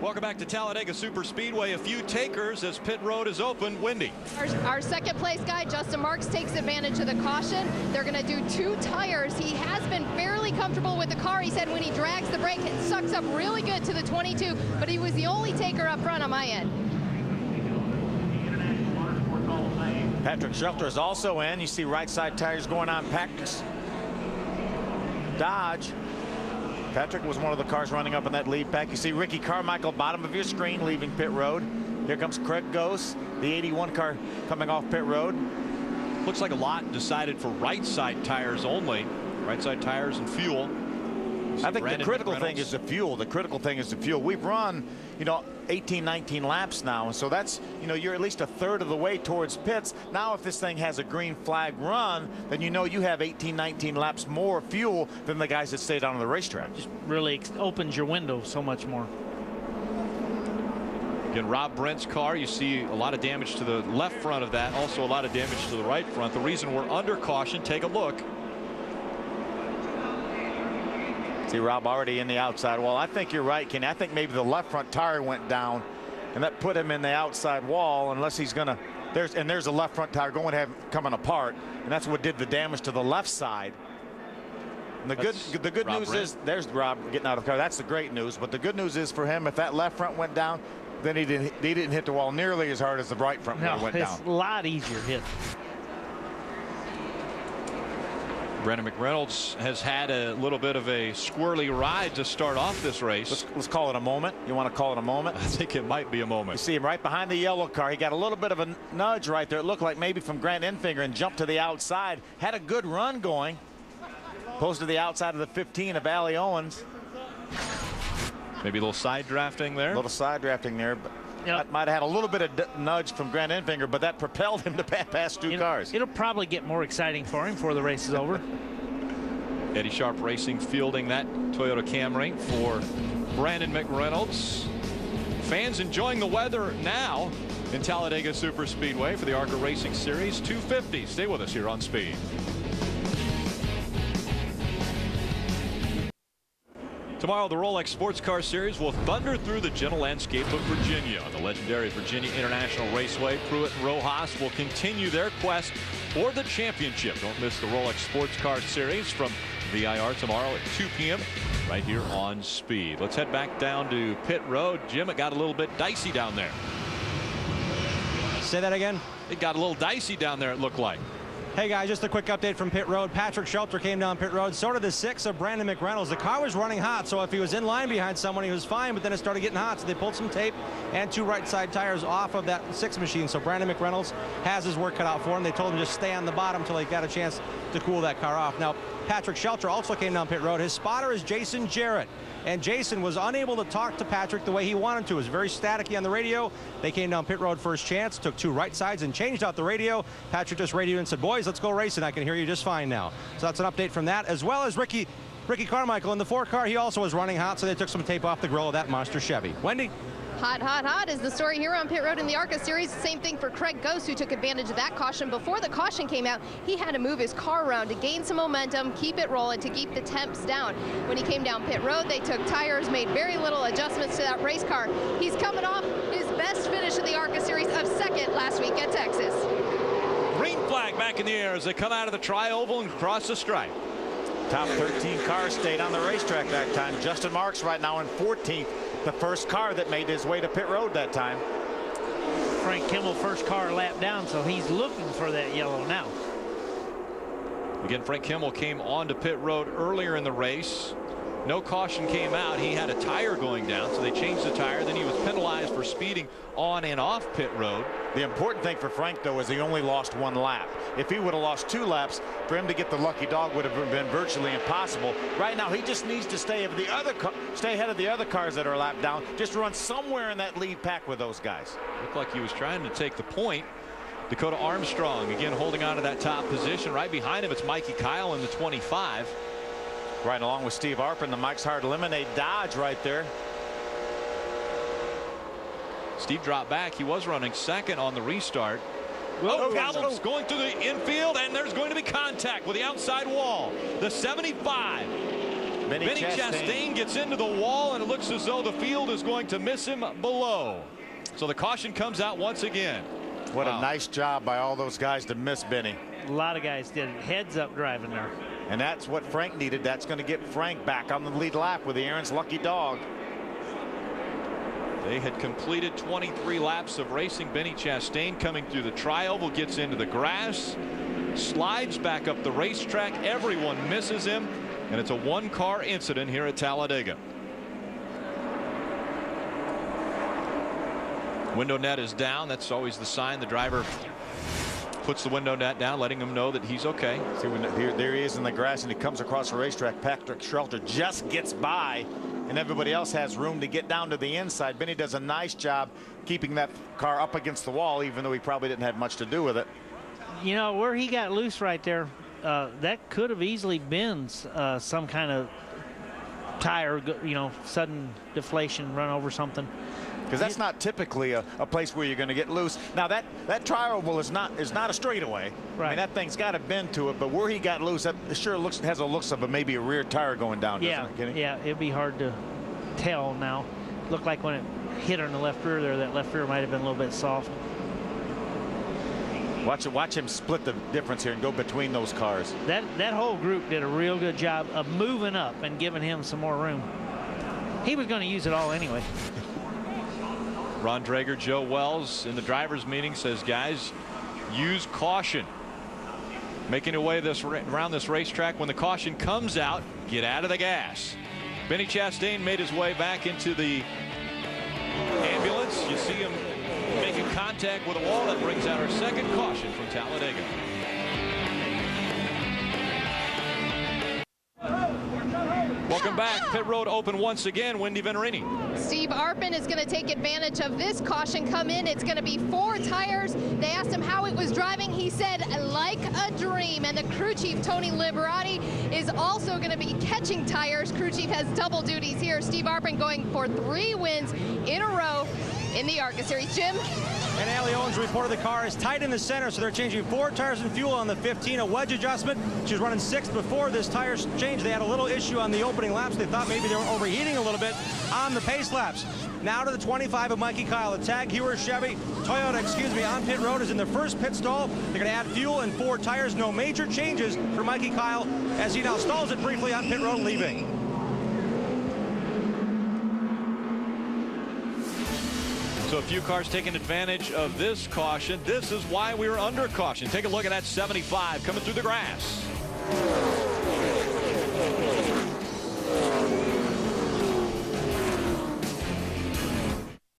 Welcome back to Talladega Superspeedway. A few takers as pit road is open. Wendy. Our second place guy, Justin Marks, takes advantage of the caution. They're going to do 2 tires. He has been fairly comfortable with the car. He said when he drags the brake, it sucks up really good to the 22, but he was the only taker up front on my end. Patrick Shelter is also in. You see right side tires going on Patrick's Dodge. Patrick was one of the cars running up in that lead pack. You see Ricky Carmichael, bottom of your screen, leaving pit road. Here comes Craig Gose, the 81 car coming off pit road. Looks like a lot decided for right side tires only. Right side tires and fuel. I think the critical thing is the fuel. The critical thing is the fuel. We've run, 18, 19 laps now, and so that's, you're at least a third of the way towards pits. Now, if this thing has a green flag run, then you have 18, 19 laps more fuel than the guys that stayed on the racetrack. Just really opens your window so much more. Again, Rob Brent's car, you see a lot of damage to the left front of that, also a lot of damage to the right front. The reason we're under caution, take a look. See Rob already in the outside wall. I think you're right, Kenny. I think maybe the left front tire went down, and that put him in the outside wall. Unless he's gonna, there's a left front tire coming apart, and that's what did the damage to the left side. And the good news is there's Rob getting out of the car. That's the great news. But the good news is for him, if that left front went down, then he didn't hit the wall nearly as hard as the right front went down. It's a lot easier hit. Brandon McReynolds has had a little bit of a squirrely ride to start off this race. Let's call it a moment. You want to call it a moment? I think it might be a moment. You see him right behind the yellow car. He got a little bit of a nudge right there. It looked like maybe from Grant Enfinger, and jumped to the outside. Had a good run going. Posed to the outside of the 15 of Allie Owens. Maybe a little side drafting there. A little side drafting there. But that might have had a little bit of nudge from Grant Enfinger, but that propelled him to pass 2 cars. It'll probably get more exciting for him before the race is over. Eddie Sharp Racing fielding that Toyota Camry for Brandon McReynolds. Fans enjoying the weather now in Talladega Superspeedway for the ARCA Racing Series 250. Stay with us here on Speed. Tomorrow, the Rolex Sports Car Series will thunder through the gentle landscape of Virginia. On the legendary Virginia International Raceway, Pruitt and Rojas will continue their quest for the championship. Don't miss the Rolex Sports Car Series from VIR tomorrow at 2 p.m. right here on Speed. Let's head back down to pit road. Jim, it got a little bit dicey down there. Say that again? It got a little dicey down there, it looked like. Hey guys, just a quick update from pit road. Patrick Shelter came down pit road. So did the 6 of Brandon McReynolds. The car was running hot, so if he was in line behind someone, he was fine, but then it started getting hot, so they pulled some tape and 2 right side tires off of that 6 machine. So Brandon McReynolds has his work cut out for him. They told him to just stay on the bottom until he got a chance to cool that car off. Now, Patrick Shelter also came down pit road. His spotter is Jason Jarrett. And Jason was unable to talk to Patrick the way he wanted to. It was very staticky on the radio. They came down pit road first chance, took 2 right sides and changed out the radio. Patrick just radioed and said, boys, let's go racing. I can hear you just fine now. So that's an update from that, as well as Ricky Carmichael in the 4 car. He also was running hot, so they took some tape off the grill of that monster Chevy. Wendy? Hot, hot, hot is the story here on pit road in the ARCA series. Same thing for Craig Gose, who took advantage of that caution. Before the caution came out, he had to move his car around to gain some momentum, keep it rolling, to keep the temps down. When he came down pit road, they took tires, made very little adjustments to that race car. He's coming off his best finish of the ARCA series of 2nd last week at Texas. Green flag back in the air as they come out of the tri-oval and cross the stripe. Top 13 cars stayed on the racetrack that time. Justin Marks right now in 14th. The first car that made his way to pit road that time. Frank Kimmel first car lap down, so he's looking for that yellow now. Again, Frank Kimmel came onto pit road earlier in the race. No caution came out. He had a tire going down, so they changed the tire. Then he was penalized for speeding on and off pit road. The important thing for Frank, though, is he only lost 1 lap. If he would have lost 2 laps, for him to get the lucky dog would have been virtually impossible. Right now, he just needs to stay ahead of the other cars that are lapped down. Just run somewhere in that lead pack with those guys. Looked like he was trying to take the point. Dakota Armstrong, again, holding on to that top position. Right behind him, it's Mikey Kyle in the 25. Right along with Steve Arpin, the Mike's Hard Lemonade Dodge right there. Steve dropped back. He was running 2nd on the restart. Whoa, Cowell's going through the infield, and there's going to be contact with the outside wall. The 75 Benny Chastain gets into the wall, and it looks as though the field is going to miss him below. So the caution comes out once again. What a nice job by all those guys to miss Benny. A lot of guys did heads up driving there. And that's what Frank needed. That's going to get Frank back on the lead lap with the Aaron's lucky dog. They had completed 23 laps of racing. Benny Chastain coming through the tri-oval, gets into the grass, slides back up the racetrack. Everyone misses him, and it's a one-car incident here at Talladega. Window net is down. That's always the sign. The driver puts the window net down, letting him know that he's okay. See, there he is in the grass, and he comes across the racetrack. Patrick Shelter just gets by, and everybody else has room to get down to the inside. Benny does a nice job keeping that car up against the wall, even though he probably didn't have much to do with it. You know, where he got loose right there, that could have easily been some kind of tire, you know, sudden deflation, run over something. Because that's not typically a place where you're going to get loose. Now that tri-oval is not a straightaway. Right. I mean, that thing's got a bend to it, but where he got loose, that sure has a looks of maybe a rear tire going down. Yeah, doesn't it, Kenny? yeah, it'd be hard to tell now. Looked like when it hit on the left rear there, that left rear might have been a little bit soft. Watch him split the difference here and go between those cars. That whole group did a real good job of moving up and giving him some more room. He was going to use it all anyway. Ron Drager, Joe Wells in the drivers meeting says, guys, use caution. Making your way around this racetrack. When the caution comes out, get out of the gas. Benny Chastain made his way back into the ambulance. You see him making contact with a wall. That brings out our second caution from Talladega. Welcome back. Pit road open once again. Wendy Venerini. Steve Arpin is going to take advantage of this caution come in. It's going to be 4 tires. They asked him how it was driving. He said, like a dream. And the crew chief, Tony Liberati, is also going to be catching tires. Crew chief has double duties here. Steve Arpin going for 3 wins in a row in the ARCA Series. Jim? And Allie Owens reported the car is tight in the center, so they're changing 4 tires and fuel on the 15, a wedge adjustment. She was running 6th before this tire change. They had a little issue on the opening laps. They thought maybe they were overheating a little bit on the pace laps. Now to the 25 of Mikey Kyle. The Tag Heuer Chevy Toyota, on pit road is in the first pit stall. They're going to add fuel and 4 tires. No major changes for Mikey Kyle as he now stalls it briefly on pit road leaving. So a few cars taking advantage of this caution. This is why we were under caution. Take a look at that 75 coming through the grass.